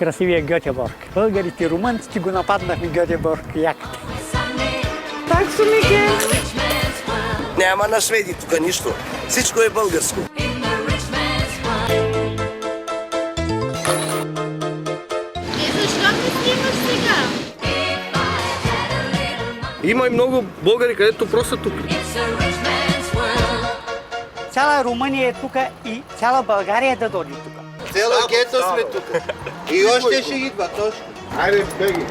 красивия Гьотеборг. Българите и румънците го нападнахме Гьотеборг яката. Так са, Мике. Няма на шведи тук нищо. Всичко е българско. Защо не снимаш сега? Има и много българи, където просто тук. Цяла Румъния е тук и цяла България да дойде тук. Цела гета сме тук. И още ще идва, точно. Айде, беги.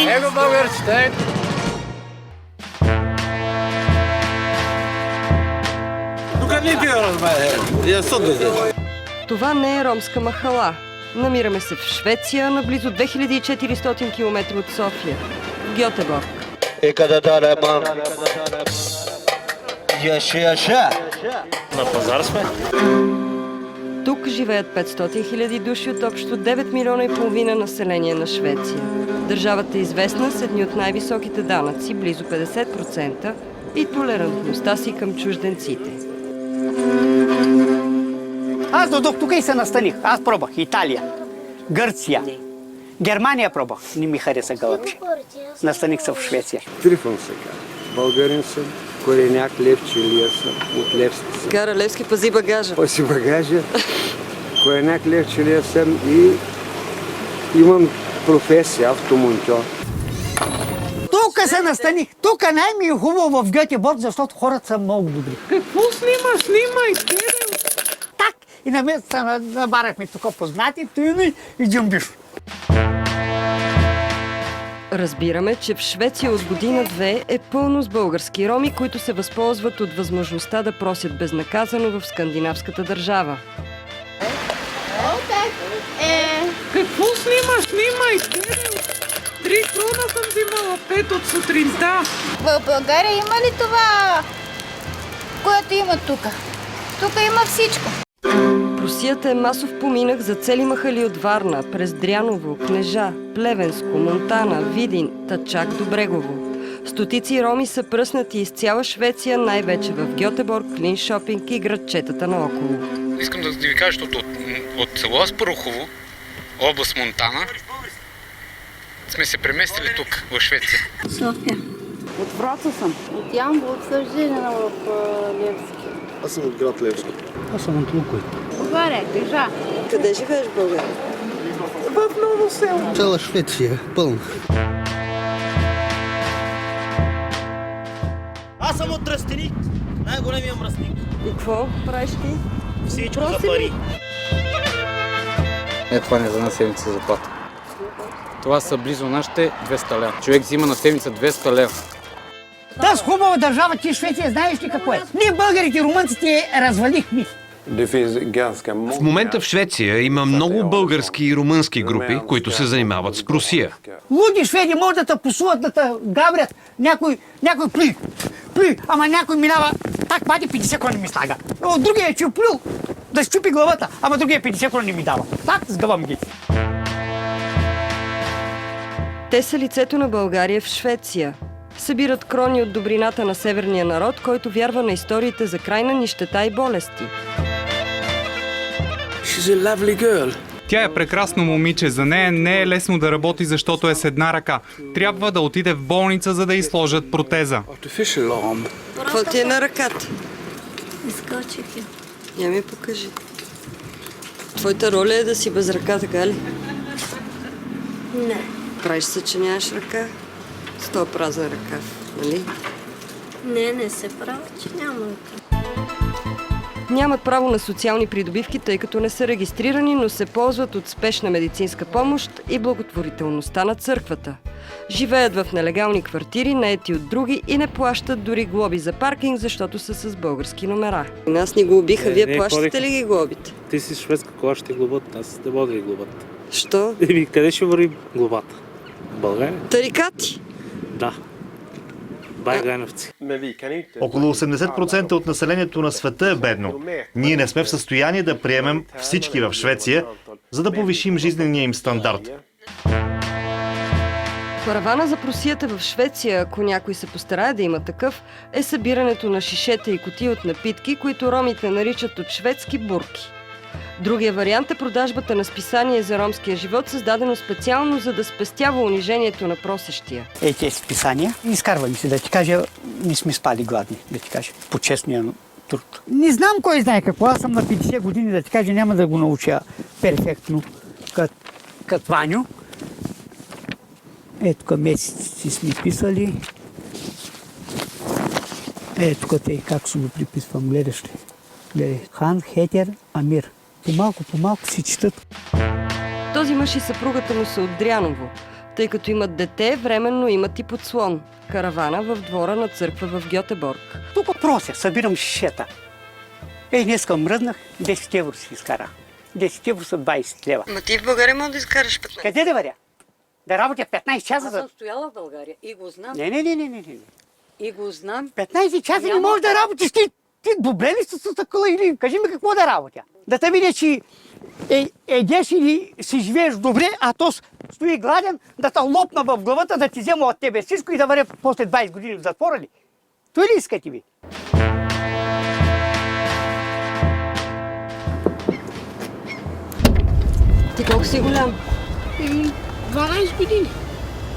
Его българците! Тук не бива разбере. Това не е ромска махала. Намираме се в Швеция, на близо 2400 км от София, в Гьотеборг. На пазар сме. Тук живеят 500 000 души от общо 9 милиона и половина население на Швеция. Държавата е известна с едни от най-високите данъци, близо 50%, и толерантността си към чужденците. Аз дойдох тук и се настаних. Аз пробвах Италия, Гърция, Германия пробвах. Не ми хареса гълъбче. Настаних се в Швеция. Трифон се казва. Българин съм, кореняк, Левче, Илия съм, от Левски съм. Гара Левски, пази багажа. Пази багажа. Кореняк, Левче, Илия съм и имам професия автомонтьор. Тук се настаних. Тук най-ми е хубаво в Гьотеборг, защото хората са много добри. Какво снимаш? Снимай! Так, и на мен се набарахме тук познати, тъйни и джумбиш. Разбираме, че в Швеция от година-две е пълно с български роми, които се възползват от възможността да просят безнаказано в скандинавската държава. Какво снимаш? Снимай! 3 крона съм взимала, 5 от сутринта. В България има ли това, което има тук? Тук има всичко. Русията е масов поминък за цели махали от Варна, през Дряново, Кнежа, Плевенско, Монтана, Видин, та чак до Брегово. Стотици роми са пръснати из цяла Швеция, най-вече в Гьотеборг, Линшопинг и градчетата наоколо. Искам да ви кажа, защото от село Аспарухово, област Монтана, сме се преместили тук, в Швеция. София. От Враца съм. От Ямбол, от Сържина в Левски. Аз съм от град Левски. Аз съм от Луковит. Отваряй, кажа. Къде живееш в България? В Ново село. Цяла Швеция, пълна. Аз съм от Тръстеник, най-големия мръсник. И какво правиш ти? Всичко за пари. Това не е за една седмица заплата. Това са близо нашите 200 лева. Човек взима на седмица 200 лева. Тази хубава държава, ти Швеция, знаеш ли какво е? Ние българите и румънците развалихме. В момента в Швеция има много български и румънски групи, които се занимават с просия. Луди шведи може да те посуват, да те габрят. Някой плюй, ама някой минава, так пати 50 крони ми слага. От другия е плюл, да щупи главата, ама другия 50 крони ми дава. Так сгъвам ги. Те са лицето на България в Швеция. Събират крони от добрината на северния народ, който вярва на историите за крайна нищета и болести. Тя е прекрасно момиче. За нея не е лесно да работи, защото е с една ръка. Трябва да отиде в болница, за да й сложат протеза. Какво ти е на ръката? Изкочих я. Я ми покажи. Твоята роля е да си без ръка, така ли? Не. Правиш се, че нямаш ръка? С този празен ръкав, нали? Не се прави, че няма ръка. Нямат право на социални придобивки, тъй като не са регистрирани, но се ползват от спешна медицинска помощ и благотворителността на църквата. Живеят в нелегални квартири, наети от други и не плащат дори глоби за паркинг, защото са с български номера. Нас ни глобиха, вие плащате ли ги глобите? Ти си шведска кола, ще глобат, аз не мога да ги глобат. Що? Къде ще върви глобата? В България? Тарикати? Да. Байгановци. Около 80% от населението на света е бедно. Ние не сме в състояние да приемем всички в Швеция, за да повишим жизнения им стандарт. Паравана за просията в Швеция, ако някой се постарае да има такъв, е събирането на шишета и кутии от напитки, които ромите наричат от шведски бурки. Другия вариант е продажбата на списание за ромския живот, създадено специално за да спестява унижението на просещия. Тези списания, изкарваме се, да ти кажа, не сме спали гладни, да ти кажа, по честния труд. Не знам кой знае какво, аз съм на 50 години, да ти кажа, няма да го науча перфектно, като Ваню. Ето тук месеци сме писали. Ето тук те, как ще го приписвам, гледаш ли? Гледай, Хан, Хетер, Амир. По-малко си четат. Този мъж и съпругата му са от Дряново. Тъй като имат дете, временно имат и подслон. Каравана в двора на църква в Гьотеборг. Тук прося, събирам шишета. Днеска мръднах, 10 евро си изкара. 10 евро са 20 лева. Ма ти в България мога да изкараш 15. Къде да варя? Да работя 15 часа? Аз съм стояла в България и го знам. Не. И го знам. 15 часа не можеш да работиш. Ти добре ли с такова или кажи ми какво да работя? Да те видя, че едеш или си живееш добре, а то стои гладен, да те лопна в главата, да ти взема от тебе всичко и да варя после 20 години в затвора ли? Той ли искате ви? Ти колко си голям? 12 години.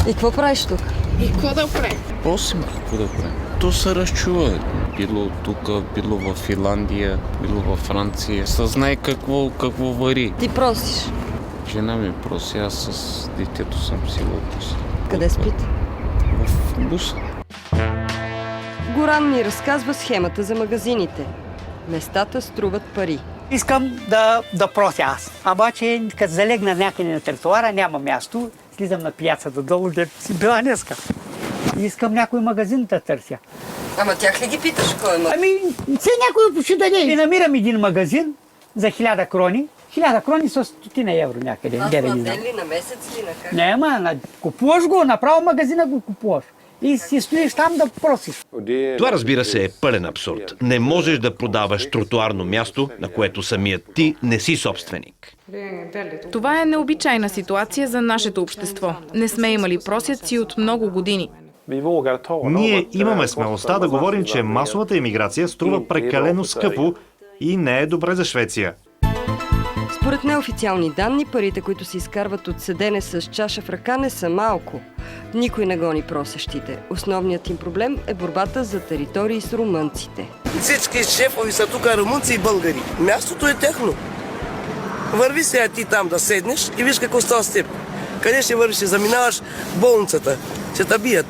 И какво правиш тук? И какво да правим? Просим, какво да правим? То се разчува. Било тук, било в Финландия, било във Франция. Съзнай какво вари. Ти просиш. Жена ми проси, аз с детето съм си в буса. Къде спите? В буса. Горан ми разказва схемата за магазините. Местата струват пари. Искам да прося аз. Обаче, като залегна някъде на тротуара, няма място. Слизам на пияцата долу, дето си била днеска. Искам някой магазин да търся. Ама тях ли ги питаш кой е магазин? Все някой ще даде. И намирам един магазин за 1000 крони. 1000 крони са 100 евро някъде. На ден ли, на месец ли, на как? Не, купуваш го, направо магазина го купуваш. И си стоиш там да просиш. Това, разбира се, е пълен абсурд. Не можеш да продаваш тротуарно място, на което самият ти не си собственик. Това е необичайна ситуация за нашето общество. Не сме имали просяци от много години. Ние имаме смелостта да говорим, че масовата емиграция струва прекалено скъпо и не е добре за Швеция. Според неофициални данни, парите, които се изкарват от седене с чаша в ръка, не са малко. Никой не гони просещите. Основният им проблем е борбата за територии с румънците. Всички шефови са тук румънци и българи. Мястото е техно. Върви сега ти там да седнеш и виж какво става с теб. Къде ще вървиш? Ще заминаваш болницата. Ще те бият.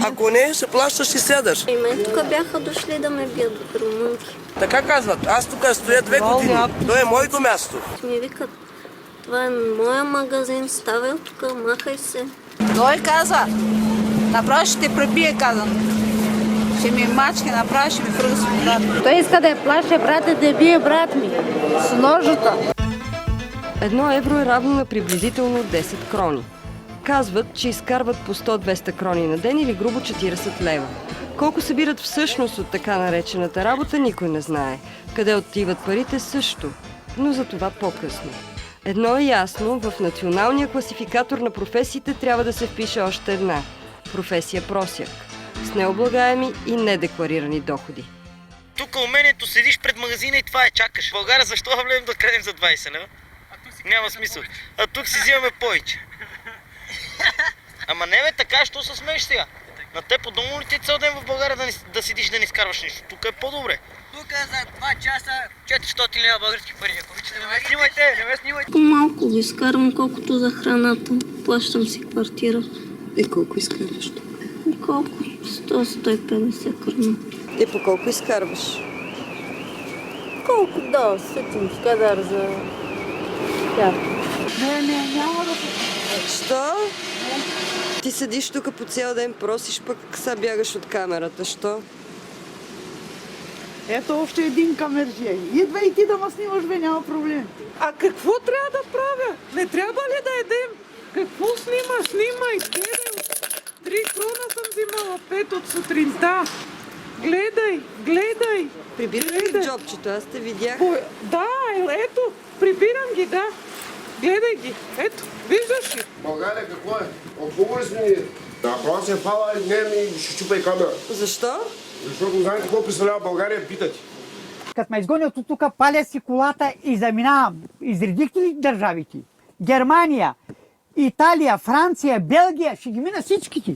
Ако не, ще плащаш и сядаш. И мен тук бяха дошли да ме бият румънки. Така казват. Аз тук стоя 2 години. То е моето място. Ми викат, това е моя магазин, ставай от тук, махай се. Той каза, направо ще те пребие, казвам. Ще ми мачки, направо ще ми фръга с водата. Той иска да я плаше брата, да бие брат ми с ножата. 1 евро е равно на приблизително 10 крони. Казват, че изкарват по 100-200 крони на ден или грубо 40 лева. Колко събират всъщност от така наречената работа, никой не знае. Къде отиват парите също, но за това по-късно. Едно е ясно, в националния класификатор на професиите трябва да се впише още една – професия просяк, с необлагаеми и недекларирани доходи. Тук умението седиш пред магазина и това е чакаш. В България защо влезем да крадем за 20 лева? Няма смисъл. А тук си взимаме повече. Ама не бе, така, що се смееш сега? На те по-долу ли ти цял ден в България да седиш да не изкарваш нищо? Тук е по-добре. Тук за 2 часа 400 лева български пари. Ако обичате, не ме снимайте, не ме снимайте. По-малко го изкарвам, колкото за храната. Плащам си квартира. И колко изкарваш тук? Колко? 100-150 крона. И по колко изкарваш? Колко? Да, сетим с кадар за тях. Няма да се... Що? Ти седиш тук по цял ден, просиш, пък са бягаш от камерата. Що? Ето още един камерджия. Идва и ти да ме снимаш, бе, няма проблем. А какво трябва да правя? Не трябва ли да едем? Какво снимаш? Снимай, гледай. 3 крона съм взимала, 5 от сутринта. Гледай. Прибираш ли джобчето? Аз те видях. Да, ето, прибирам ги, да. Гледай ги, ето, виждаш ли? България какво е? От ли сме ние? Направо се фала и не ми ще чупа и камера. Защо? Защото знам какво представлява България, пита ти. Като ме изгонят от тук, паля си колата и заминавам. Изредихте ли държавите? Германия, Италия, Франция, Белгия, ще ги мина всичките.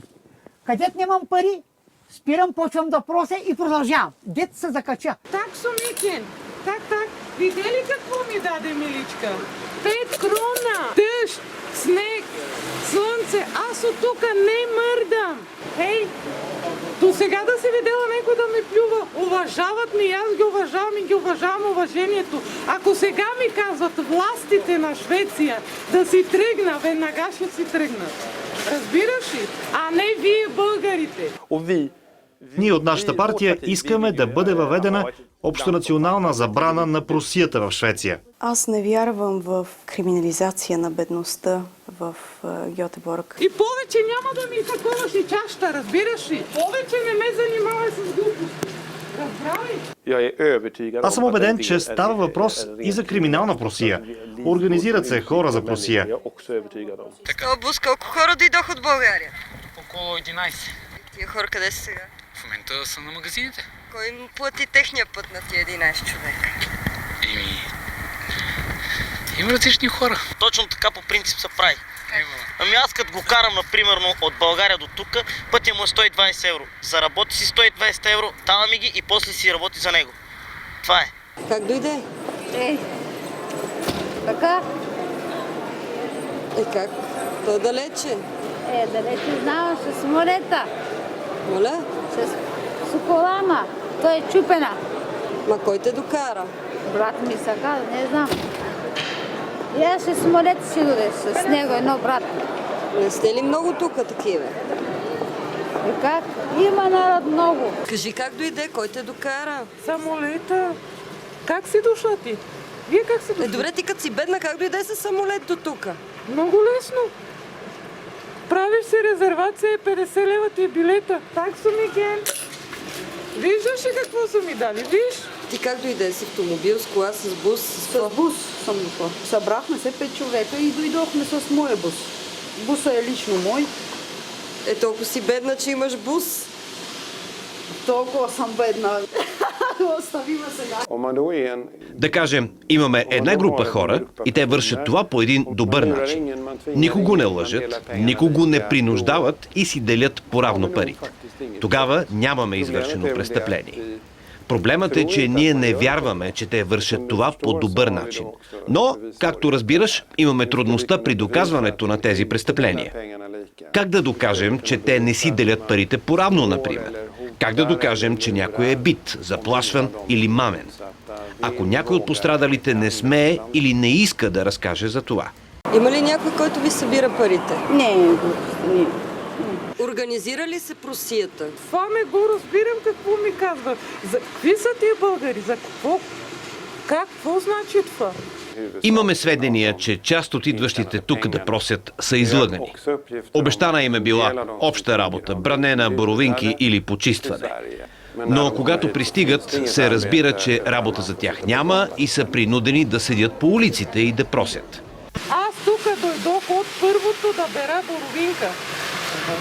Където нямам пари, спирам, почвам да прося и продължавам. Дето се закача. Так, Сумикен, так. Видели какво ми даде Миличка? 5 крона, дъжд, снег, слънце. Аз от тук не мърдам. Хей, до сега да си видела някой да ме плюва. Уважават ми, аз ги уважавам и ги уважавам уважението. Ако сега ми казват властите на Швеция да си тръгна, веднага ще си тръгнат. Разбираш ли? А не вие българите. Ние от нашата партия искаме да бъде въведена общонационална забрана на просията в Швеция. Аз не вярвам в криминализация на бедността в Гьотеборг. И повече няма да ми таковаш и чашата, разбираш ли? Повече не ме занимавай с глупости. Разбрави? Аз съм убеден, че става въпрос и за криминална просия. Организират се хора за просия. Бус, колко хора дойдох от България? Около 11. Тия хора къде са сега? В момента са на магазините. Кой им плати техния път на тия 11 човека? Има различни хора. Точно така по принцип се прави. Ами аз като го карам, например, от България до тук, пътя му е 120 евро. Заработи си 120 евро, дава ми ги и после си работи за него. Това е. Как дойде? Така? Как? То далече. Далече знам, с самолета. Моля? С колама. Той е чупена. Ма кой те докара? Брат ми се каза, не знам. И аз с самолета си доде, с него едно брат. Не сте ли много тук такива? И как? Има народ много. Кажи как дойде, кой те докара? Самолета. Как си дошла ти? Вие как си дошла? Добре, ти като си бедна, как дойде с самолет до тук? Много лесно. Правиш си резервация и 50 лева ти е билета. Так, Сумикен. Виждаш ли какво са ми дали? Виж? Ти как дойде с автомобил, с кола, с бус? С бус съм дошла. Събрахме се 5 човека и дойдохме с моя бус. Бусът е лично мой. Толкова си бедна, че имаш бус. Толкова съм бедна. Остави ме сега. Да кажем, имаме една група хора и те вършат това по един добър начин. Никого не лъжат, никого не принуждават и си делят поравно пари. Тогава нямаме извършено престъпление. Проблемът е, че ние не вярваме, че те вършат това по добър начин. Но, както разбираш, имаме трудността при доказването на тези престъпления. Как да докажем, че те не си делят парите поравно, например? Как да докажем, че някой е бит, заплашван или мамен? Ако някой от пострадалите не смее или не иска да разкаже за това. Има ли някой, който ви събира парите? Не. Организира ли се просията? Това не го разбирам какво ми казва. За какви са тия българи? За какво? Какво значи това? Имаме сведения, че част от идващите тук да просят са излъгани. Обещана им е била обща работа, бране на боровинки или почистване. Но когато пристигат, се разбира, че работа за тях няма и са принудени да седят по улиците и да просят. Аз тук дойдох от първото да бера боровинка.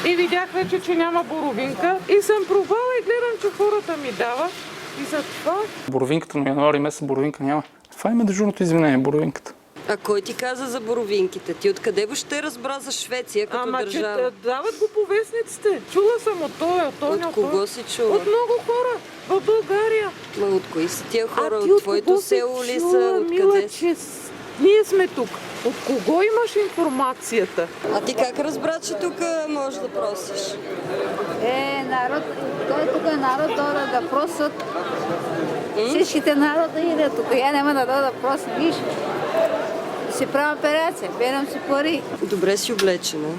И видях вече, че няма боровинка. И съм пробвала и гледам, че хората ми дават. И за това... Боровинката на януари месец боровинка няма. Това има дежурното извинение, боровинката. А кой ти каза за боровинките? Ти откъде въобще разбра за Швеция като държава? Че дават го по вестниците. Чула съм от той, от той. От кого си чула? От много хора в България. Ма от кои са тия хора? От твоето село ли са? Откъде си? Ние сме тук. От кого имаш информацията? А ти как разбра, че тук можеш да просиш? Народ, той тук е народ да просят. Всичките народа идат тук. Я няма да просим. Виж, си правя операция, берам си пари. Добре си облечена.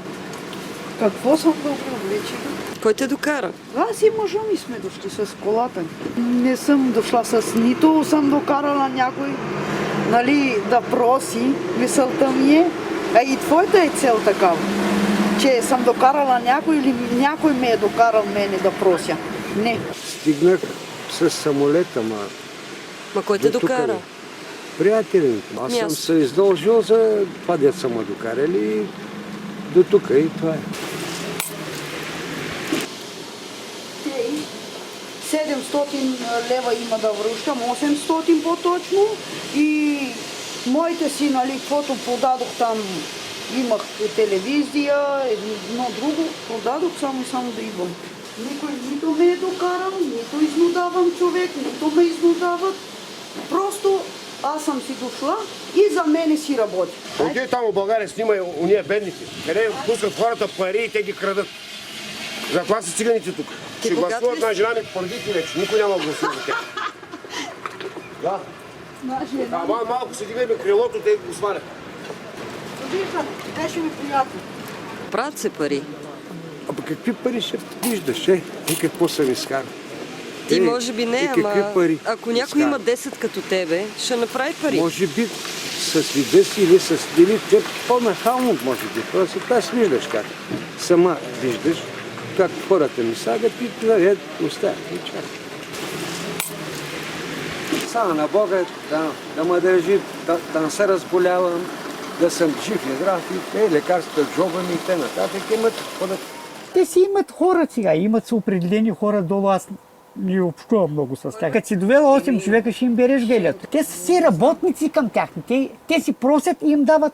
Какво съм добре облечена? Кой те докара? Аз и мъжа ми сме дошли с колата. Не съм дошла с нито съм докарала някой, да проси. Мисълта ми е, а и твоята е цел такава, че съм докарала някой или някой ме е докарал мене да прося. Не. Стигнах с самолета, Ма кой те докара? Приятели. Аз съм се издължил за това, дето са ме докарали до тук и това е. 7 700 лева има да връщам, 800 по-точно. И моите си, нали, каквото продадох там, имах телевизия, едно друго, продадох само да идвам. Никой нито ме е докарал, нито изнудавам човек, нито ме изнудават. Просто аз съм си дошла и за мене си работи. Отиде там в България, снимай уния бедните. Къде пускат хората пари и те ги крадат. Затова са циганите тук. Ще гласуват на жена ми пърдите вече. Никой няма да гласува за тях. Да. Малко се дигайме крилото, те го свалят. Беше ми приятно. Правят се пари. Абе какви пари ще виждаш, и какво съм изкарал? Ти може би не, ама ако някой има 10 като тебе, ще направи пари. Може би с вида си или с те по-нахално може би. Просто аз виждаш как. Сама виждаш как хората ми сагат и наред оставят и чакат. Само на Бога да ме държи, да не се разболявам, да съм жив и здрав и те лекарства, джоба ми и те нататък имат. Те си имат хора сега, имат са определени хора долу, аз не общувам много с тях. Като си довела 8 човека, ще им береш гелето. Те са си работници към тях. Те си просят и им дават,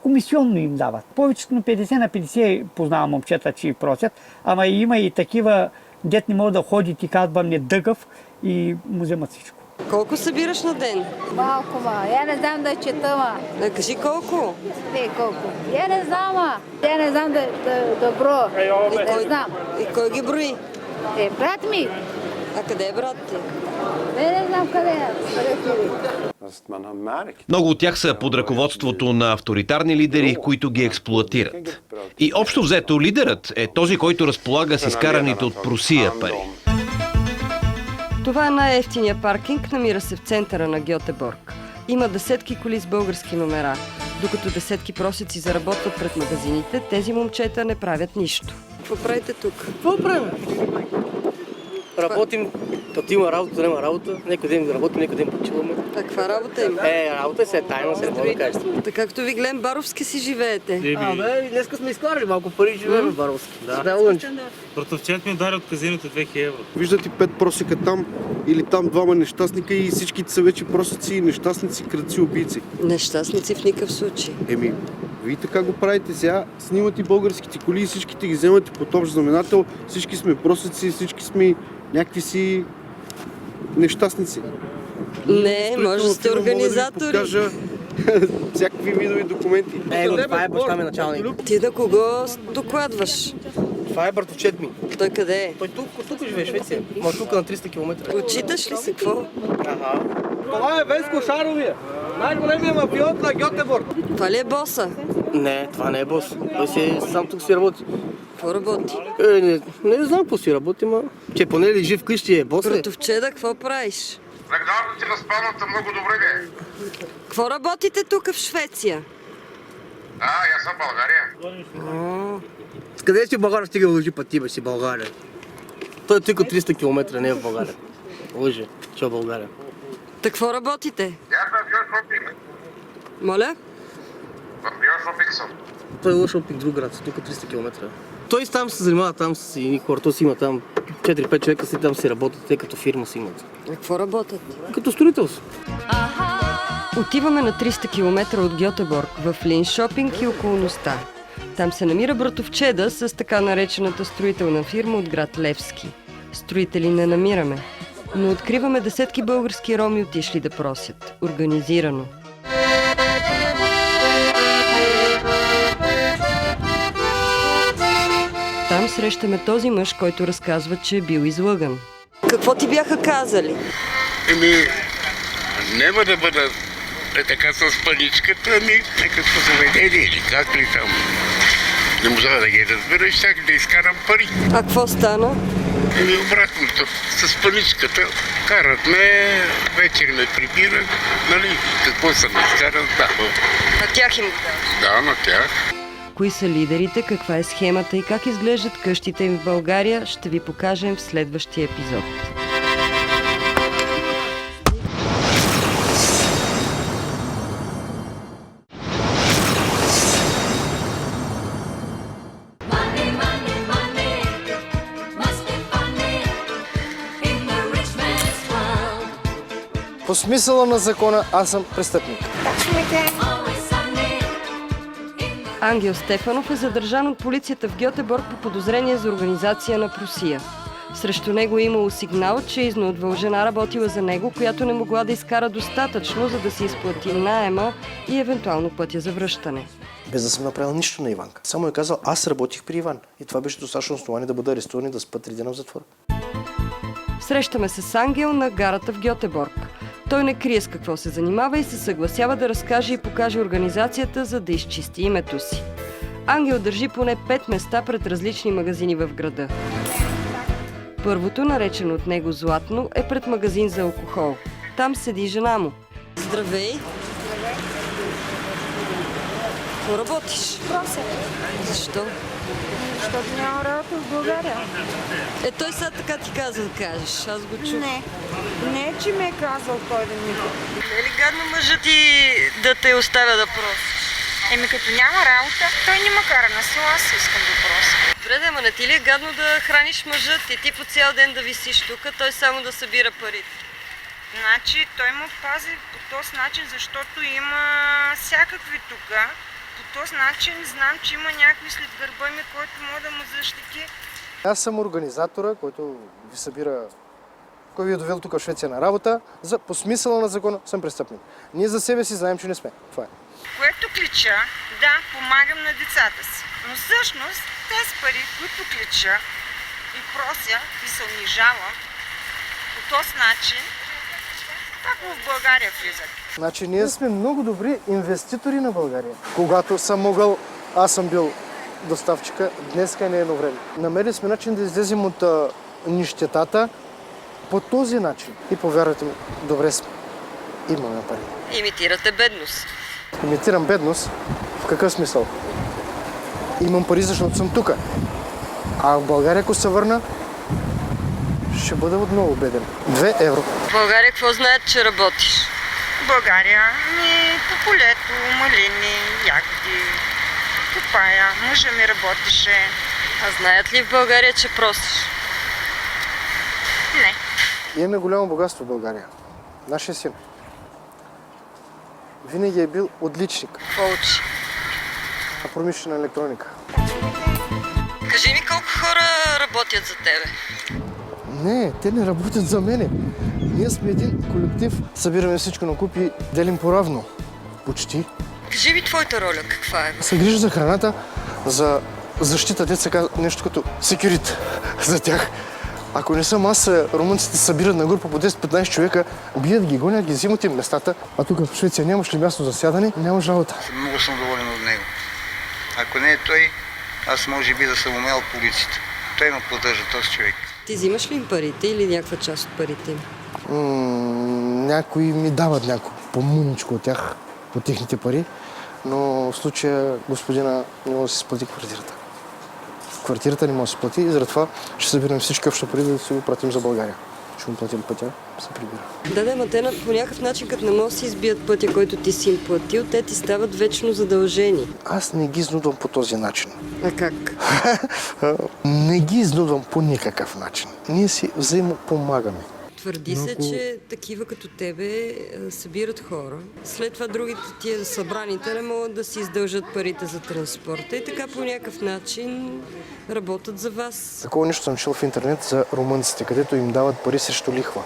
комисионно им дават. Повечето на 50 на 50 познавам момчета, че и просят, ама има и такива, дет не могат да ходят и казвам не дъгав и му вземат всичко. Колко събираш на ден? Малко, я не знам да чета, Да кажи колко? Не, колко. Я не знам, я не знам да броя. И кой ги брои? Брат ми. А къде е брат ти? Не знам къде е. Много от тях са под ръководството на авторитарни лидери, които ги експлоатират. И общо взето лидерът е този, който разполага с изкараните от просия пари. Това е най-евтиния паркинг, намира се в центъра на Гьотеборг. Има десетки коли с български номера. Докато десетки просеци заработват пред магазините, тези момчета не правят нищо. Какво правите тук? Какво правим? Работим, като има работа, няма работа. Някой ден работим, някой ден почиваме. А каква работа има? Работа се е тайна, се мога да кажа. Така както ви гледам, баровски си живеете. Днеска сме изкарали малко пари, живеем баровски. Да, Братовчет ми даде от казиното 2000 евро. Виждате 5 просека там или там двама нещастника и всичките са вече просеци, нещастници, крадци, убийци. Нещастници в никакъв случай. Вие така го правите сега, снимате българските коли и всичките ги вземате под общ знаменател. Всички сме просеци, всички сме някакви си нещастници. Не, може да сте организатори. Мога да ви покажа всякакви видови документи. Това е баща ми началник. Ти на кого докладваш? Това е братовчет ми. Той къде е? Той тук живее в Швеция. Ма тук на 300 км. Отчиташ ли се какво? Това е Веско Шаровия. Най-големият мафиот на Гьотеборг. Това ли е боса? Не, това не е бос. Той си сам тук си работи. Какво работи? Не знам какво си работи, ма. Че поне ли жив къщи е бос ли? Братовчеда, какво правиш? Регуларно ти разпалната много добре, бе. Какво работите тук в Швеция? Аз съм България. Къде си в България стига лъжи пъти, бе си България? Той е тук 300 км, не е в България. Лъжи, че е в България. Так какво работите? Аз в Биошопинг. Моля? В Биошопинг съм. Той е Лъшопинг, друг град, тук 300 км. Той там се занимава, там с едни хора, той си има там 4-5 човека си там си работят, те като фирма си имат. А какво работят? Като строителство. Отиваме на 300 км от Гьотеборг, в Линшопинг и околността. Там се намира братовчеда с така наречената строителна фирма от град Левски. Строители не намираме, но откриваме десетки български роми отишли да просят. Организирано. Там срещаме този мъж, който разказва, че е бил излъган. Какво ти бяха казали? Няма да бъда така с паничката, някакво заведение или как ли там. Не можа да ги разбера и щях да изкарам пари. А какво стана? Обратното, с паничката карат ме, вечер ме прибират, нали, какво съм изкарал, да. На тях им го даш? Да, на тях. Кои са лидерите, каква е схемата и как изглеждат къщите им в България, ще ви покажем в следващия епизод. По смисъла на закона аз съм престъпник. Ангел Стефанов е задържан от полицията в Гьотеборг по подозрение за организация на просия. Срещу него е имало сигнал, че изнудвал жена, работила за него, която не могла да изкара достатъчно, за да си изплати наема и евентуално пътя за връщане. Без да съм направил нищо на Иванка. Само е казал, аз работих при Иван. И това беше достатъчно основание да бъда арестуван и да спа 3 дена в затвора. Срещаме се с Ангел на гарата в Гьотеборг. Той не крие с какво се занимава и се съгласява да разкаже и покаже организацията, за да изчисти името си. Ангел държи поне 5 места пред различни магазини в града. Първото, наречено от него Златно, е пред магазин за алкохол. Там седи жена му. Здравей! Какво работиш? Прося. Защо? Защото няма работа в България. Той сега така ти каза да кажеш. Аз го чух. Не, че ми е казал той да ми го. Не е ли гадно мъжът ти да те оставя да просиш? Като няма работа, той не ме кара на село, аз искам да прося. Добре, ама не ти ли е гадно да храниш мъжът и ти по цял ден да висиш тук, той само да събира парите? Значи той му пази по този начин, защото има всякакви тук. По този начин знам, че има някой след гърба ми, който може да му защити. Аз съм организатора, който ви събира, кой ви е довел тук в Швеция на работа. По смисъла на закона съм престъпник. Ние за себе си знаем, че не сме. Това е. Което клича, да, помагам на децата си. Но всъщност тези пари, които клича и прося и се унижавам, по този начин, как в България влизат. Значи ние сме много добри инвеститори на България. Когато съм могъл, аз съм бил доставчика, днеска не е едно време. Намерили сме начин да излезем от нищетата по този начин. И повярвайте ми, добре сме. Имаме пари. Имитирате бедност. Имитирам бедност? В какъв смисъл? Имам пари, защото съм тук. А в България, ако се върна, ще бъда отново беден. 2 евро. В България какво знаят, че работиш? В България по полето, малини, ягоди, копая, мъжа ми работеше. А знаят ли в България, че просиш? Не. Имаме голямо богатство в България. Нашия син винаги е бил отличник. Какво учи? Промишлена електроника. Кажи ми колко хора работят за тебе? Не, те не работят за мене. Ние сме един колектив, събираме всичко на куп и делим поравно. Почти. Кажи ми твоята роля, каква е? Се грижа за храната, за защита, деца казва нещо като секюрит за тях. Ако не съм аз, румънците събират на група по 10-15 човека, бият ги, гонят ги, взимат им местата. А тук в Швеция нямаш ли място за сядане, нямаш работа. Много съм доволен от него. Ако не е той, аз може би да съм умел полицията. Той ме поддържа, този човек. Ти взимаш ли им парите или някаква част от парите им? Някои ми дават някакво по-мъничко от тях, от техните пари, но в случая господина не може да си сплати квартирата. Квартирата не може да се плати и заради това ще събираме всички общо пари да си го пратим за България. Ще му платим пътя, се прибира. Да, ма те по някакъв начин, като не могат да си избият пътя, който ти си им платил, те ти стават вечно задължени. Аз не ги изнудвам по този начин. А как? Не ги изнудвам по никакъв начин. Ние си взаимопомагаме. Твърди се, че такива като тебе събират хора. След това другите тия събраните не могат да си издължат парите за транспорта и така по някакъв начин работят за вас. Такова нещо съм чул в интернет за румънците, където им дават пари срещу лихва.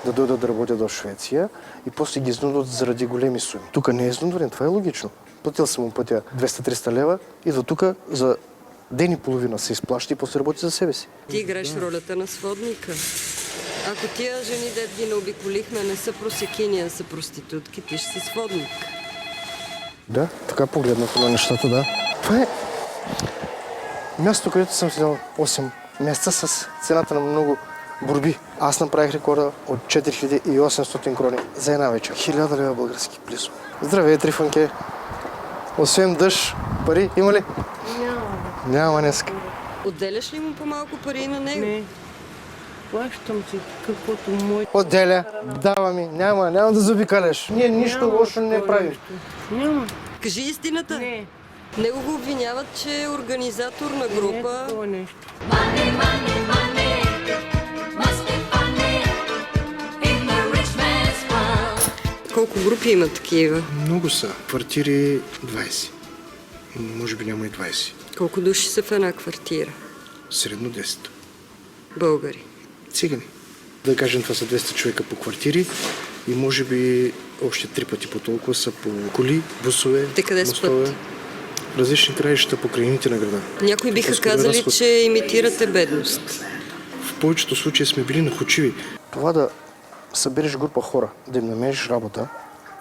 Да дойдат да работят в Швеция и после ги изнудват заради големи суми. Тук не е изнудване, това е логично. Платил съм му пътя 200-300 лева и до тук за ден и половина се изплаща и после работи за себе си. Ти играеш ролята на сводника. Ако тия жени, дет ги наобиколихме, не са просекини, а са проститутки, ти ще си сводник. Да, така погледнато на нещата, да. Това е място, където съм седял 8 месеца с цената на много борби. Аз направих рекорда от 4800 крони за една вечер. 1000 лева български близо. Здравей, Трифонке! Освен дъжд, пари има ли? Няма днеска. Отделяш ли му по-малко пари на него? Не. Плащам си каквото мой... Отделя, дава ми, няма да заобикаляш. Ние нищо лошо не правим. Няма. Кажи истината. Не. Него го обвиняват, че е организатор на група. Не, това нещо. Must be funny in the rich man's world. групи има такива? Много са. Квартири 20. Може би няма и 20. Колко души са в една квартира? Средно 10. Българи. Цигани. Да кажем, това са 200 човека по квартири и може би още 3 пъти по толкова са по коли, бусове, Те къде мостове. спят? Различни краища по крайните на града. Някои биха По-скоро казали, разход. че имитирате бедност. В повечето случаи сме били находчиви. Това да събереш група хора, да им намериш работа,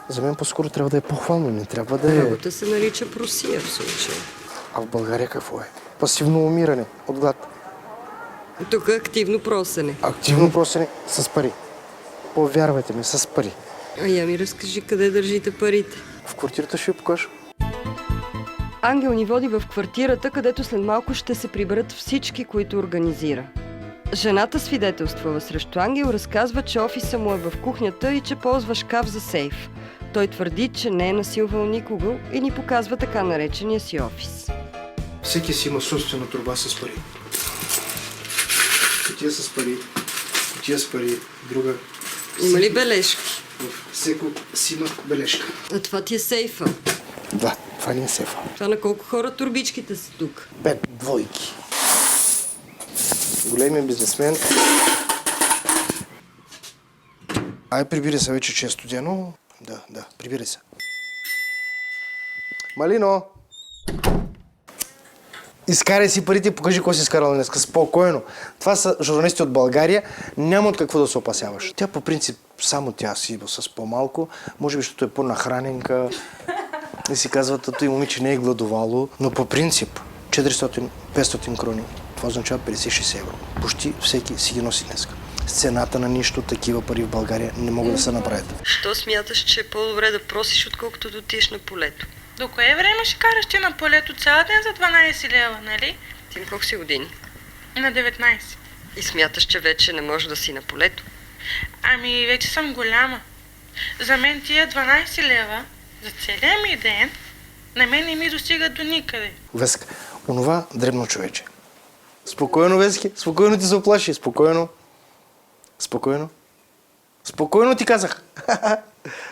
за мен по-скоро трябва да е похвално, не трябва да е... Работа се нарича просия в случая. А в България какво е? Пасивно умиране от глад. Тук е активно просене. Активно просене с пари. Повярвайте ми, с пари. А я ми разкажи къде държите парите. В квартирата ще ви покажа. Ангел ни води в квартирата, където след малко ще се приберат всички, които организира. Жената свидетелствала срещу Ангел, разказва, че офиса му е в кухнята и че ползва шкаф за сейф. Той твърди, че не е насилвал никого и ни показва така наречения си офис. Всеки си има собствена торба с пари. Кутия с пари, кутия с пари, друга. Има ли бележки? Всеко си има бележка. А това ти е сейфа. Да, това не е сейфа. Това на колко хора турбичките са тук? 5 двойки. Големият бизнесмен. Ай, прибири се вече, че е студено. Да, прибири се. Малино! Изкарай си парите и покажи кой си изкарал днес. Спокойно. Това са журналисти от България. Няма от какво да се опасяваш. Тя по принцип, само тя си идва с по-малко. Може би, защото е по-нахраненка. И си казват, тато и момиче не е гладовало. Но по принцип, 400-500 крони. Това означава 50-60 евро. Почти всеки си ги носи днес. С цената на нищо, такива пари в България не могат да се направят. Що смяташ, че е по-добре да просиш, отколкото да отидеш на полето? До кое време ще караш ти на полето цял ден за 12 лева, нали? Ти на колко си години? На 19. И смяташ, че вече не можеш да си на полето? Ами, вече съм голяма. За мен тия 12 лева за целия ми ден на мен не ми достигат до никъде. Веска, онова дребно човече. Спокойно, Вески, спокойно ти се оплаши, спокойно. Спокойно. Спокойно ти казах.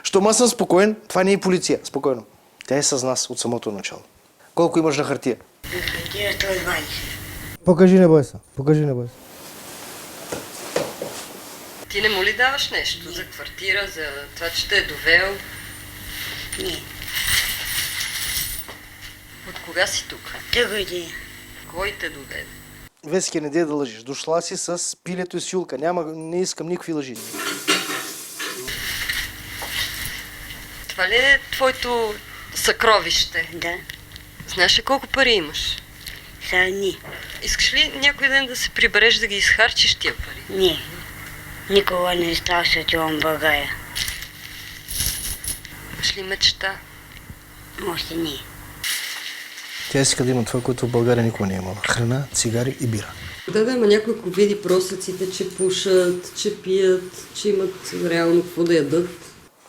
Щом аз съм спокоен, това не е полиция. Спокойно. Тя е с нас от самото начало. Колко имаш на хартия? Хартия 120. Покажи, не бой се. Покажи, не бой се. Ти не му ли даваш нещо за квартира, за това, че те е довел? Не. От кога си тук? 3 години. Кой те доведе? Вески, не дей да лъжиш. Дошла си с пилето и с Юлка. Не искам никакви лъжи. Това ли е твоето съкровище? Да. Знаеш ли колко пари имаш? Сани. Искаш ли някой ден да се прибереш да ги изхарчиш тия пари? Не. Никога не става се отивам в България. Имаш ли мечта? Още не. Тя иска да има това, което в България никога не е имала. Храна, цигари и бира. Да, ама някой ако види просеците, че пушат, че пият, че имат реално какво да ядат.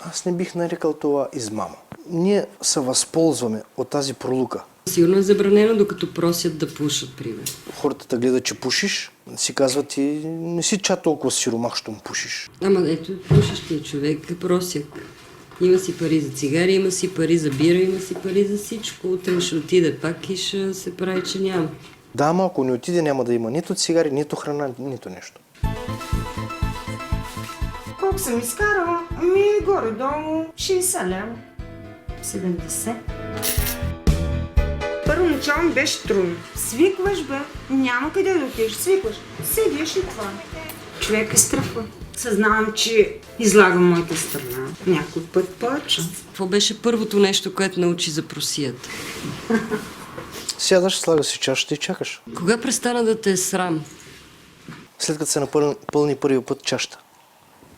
Аз не бих нарекал това измама. Ние се възползваме от тази пролука. Сигурно е забранено, докато просят да пушат, пример. Хората те гледат, че пушиш, си казват ти не си чак толкова сиромах, щом пушиш. Ама ето, пушещия човек е просяк. Има си пари за цигари, има си пари за бира, има си пари за всичко. Утре ще отиде пак и ще се прави, че няма. Да, ама ако не отиде, няма да има нито цигари, нито храна, нито нещо. Колко съм изкарала? Горе-долу 60 лева. 70. Първоначално беше трудно. Свикваш, бе. Няма къде да отидеш. Свикваш. Седиш и това. Човек е страхва. Съзнавам, че излагам моята страна. Някой път повече. Какво беше първото нещо, което научи за просията? Сядаш, слагаш си чашата и чакаш. Кога престана да те е срам? След като се напълни първия път чашата.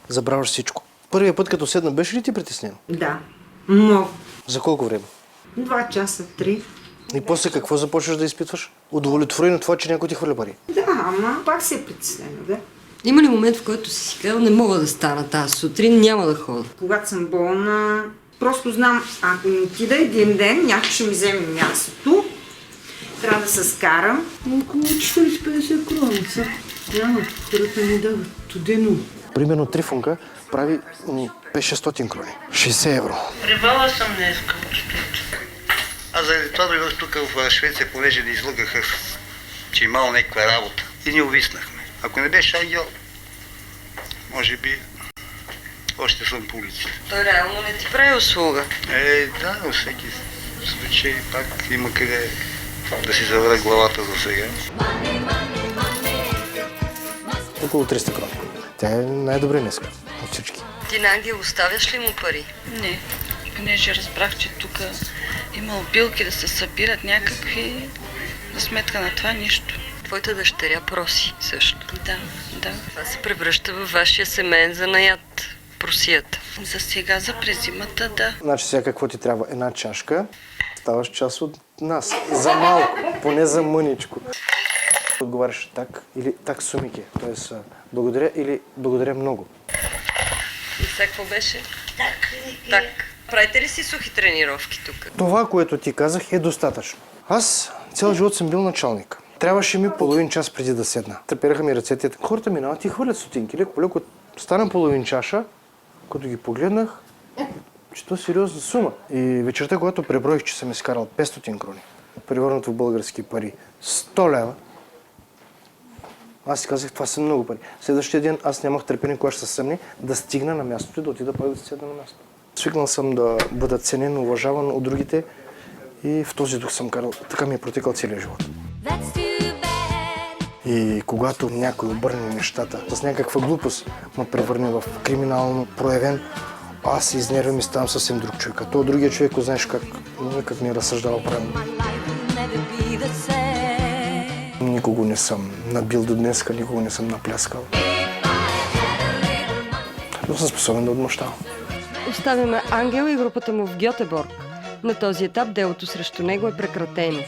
Забравяш всичко. Първия път, като седна, беше ли ти притеснено? Да. Много. За колко време? 2 часа, 3. И после какво започваш да изпитваш? Удовлетворено това, че някой ти хвърля пари. Да, ама пак се е притеснена, да. Има ли момент, в който си казал, не мога да стана тази сутрин, няма да ходя? Когато съм болна, просто знам, ако не отида един ден, някой ще ми вземе мястото. Трябва да се скарам. Около 40-50 кроница. Няма, хората ми дават студено. Примерно трифунка прави 500-600 крони. 60 евро. Прибала съм днеска. Аз заради това дойдох тук в Швеция, понеже да излъгаха, че имало някаква работа. И ни увиснахме. Ако не беше ангел, може би още съм по улиците. Той реално не ти прави услуга. Да, във всеки случай пак има къде да си заведа главата за сега. Около 300 крони. Тя е най-добре днеска от всички. Ти на Ангел оставяш ли му пари? Не, понеже разбрах, че тук има билки да се събират някакви, за сметка на това нищо. Твоята дъщеря проси също. Да. Това се превръща във вашия семейен занаят. Просията. За сега, за през зимата, да. Значи сега какво ти трябва? Една чашка, ставаш част от нас. За малко, поне за мъничко. Отговаряш так или так сумике, т.е. благодаря или благодаря много. И сега какво беше? Так. Правите ли си сухи тренировки тук? Това, което ти казах, е достатъчно. Аз цял живот съм бил началник. Трябваше ми половин час преди да седна. Трепераха ми ръцете. Хората минават и хвърлят стотинки. Леко стана половин чаша, като ги погледнах, че то е сериозна сума. И вечерта, когато преброих, че съм изкарал 500 крони, превърнато в български пари, 100 лева, аз си казах, това са много пари. Следващия ден аз нямах търпение, кога ще се съмни, да стигна на мястото и да отида пак да седна на място. Свикнал съм да бъда ценен, уважаван от другите и в този дух съм карал. Така ми е протекал целия живот. И когато някой обърне нещата с някаква глупост, ме превърне в криминално проявен, аз се изнервям и ставам съвсем друг човек. А то другия човек, знаеш как, никак не разсъждава правилно. Никого не съм набил до днеска, никого не съм напляскал. Но съм способен да отмъщавам. Оставяме Ангел и групата му в Гьотеборг. На този етап делото срещу него е прекратено.